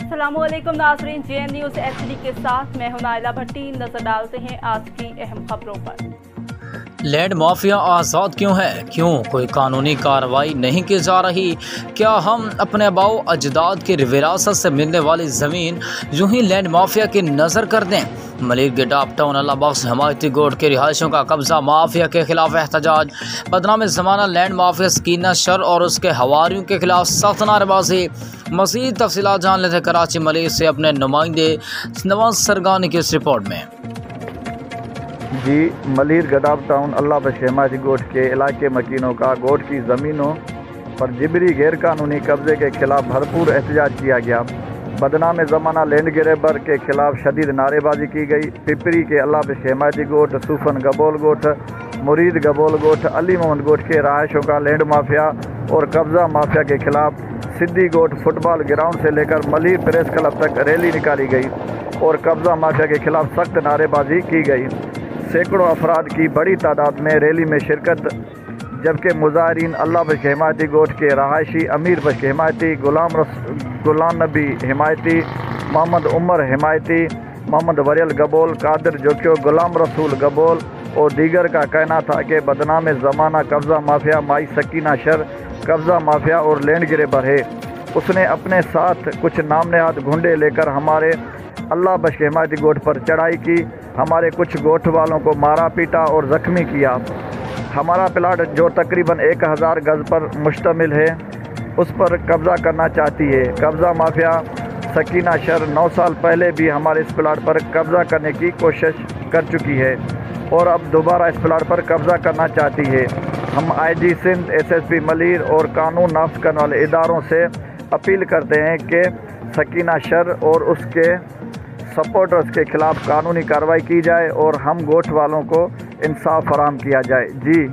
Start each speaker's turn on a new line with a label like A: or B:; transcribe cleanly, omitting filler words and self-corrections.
A: अस्सलामुअलैकुम नाज़रीन, JN news HD के साथ मैं हूं नाइला भट्टी। नजर डालते हैं आज की अहम खबरों पर।
B: लैंड माफिया आज़ाद क्यों है? क्यों कोई कानूनी कार्रवाई नहीं की जा रही? क्या हम अपने आबाओ अजदाद की विरासत से मिलने वाली ज़मीन यूं ही लैंड माफिया की नज़र कर दें? मलिर गिडाप टाउन अल्लाह बख्श हमायती गोट के रिहायशों का कब्जा, माफिया के खिलाफ एहतजाज, बदनाम ज़माना लैंड माफिया सकीना शर और उसके हवारियों के खिलाफ सख्त नारेबाजी। मज़ीद तफसीलात जान लेते कराची मलिर से अपने नुमाइंदे नवाज सरगानी की इस रिपोर्ट में।
C: जी, मलिर गडाब टाउन अल्लाह बख्श हमायती गोट के इलाके मकीनों का गोट की ज़मीनों पर जिबरी गैर कानूनी कब्ज़े के खिलाफ भरपूर एहतजाज किया गया। बदनाम ज़माना लैंड ग्रेबर के खिलाफ शदीद नारेबाजी की गई। पिपरी के अल्लाह बख्श हमायती गोट, सूफन गबोल गोट, मुरीद गबोल गोट, अली मोहम्मद गोट के रहायशों का लैंड माफिया और कब्ज़ा माफिया के खिलाफ सिद्दी गोट फुटबॉल ग्राउंड से लेकर मलिर प्रेस क्लब तक रैली निकाली गई और कब्ज़ा माफिया के खिलाफ सख्त नारेबाजी की गई। सैकड़ों अफराद की बड़ी तादाद में रैली में शिरकत, जबकि मुजाहरीन अल्लाह बख्श हमायती गोट के रहायशी अमीर बख्श हमायती, गुलाम नबी हमायती, मोहम्मद उमर हमायती, मोहम्मद वरियल गबोल, कादिर जोक्यो, गुलाम रसूल गबोल और दीगर का कहना था कि बदनाम ज़माना कब्ज़ा माफिया माई सकीना शर कब्ज़ा माफिया और लैंड ग्रेबर है। उसने अपने साथ कुछ नाम नहाद गुंडे लेकर हमारे अल्लाह बख्श हमायती गोट पर चढ़ाई की, हमारे कुछ गोट वालों को मारा पीटा और ज़ख्मी किया। हमारा प्लाट जो तकरीबन 1000 गज़ पर मुश्तमिल है उस पर कब्ज़ा करना चाहती है। कब्ज़ा माफिया सकीना शर 9 साल पहले भी हमारे इस प्लाट पर कब्ज़ा करने की कोशिश कर चुकी है और अब दोबारा इस प्लाट पर कब्ज़ा करना चाहती है। हम IG सिंध, SSP मलिर और कानून नाफ्ज़ करने वाले इदारों से अपील करते हैं कि सकीना शर और उसके सपोर्टर्स के खिलाफ कानूनी कार्रवाई की जाए और हम गोट वालों को इंसाफ फराहम किया जाए। जी।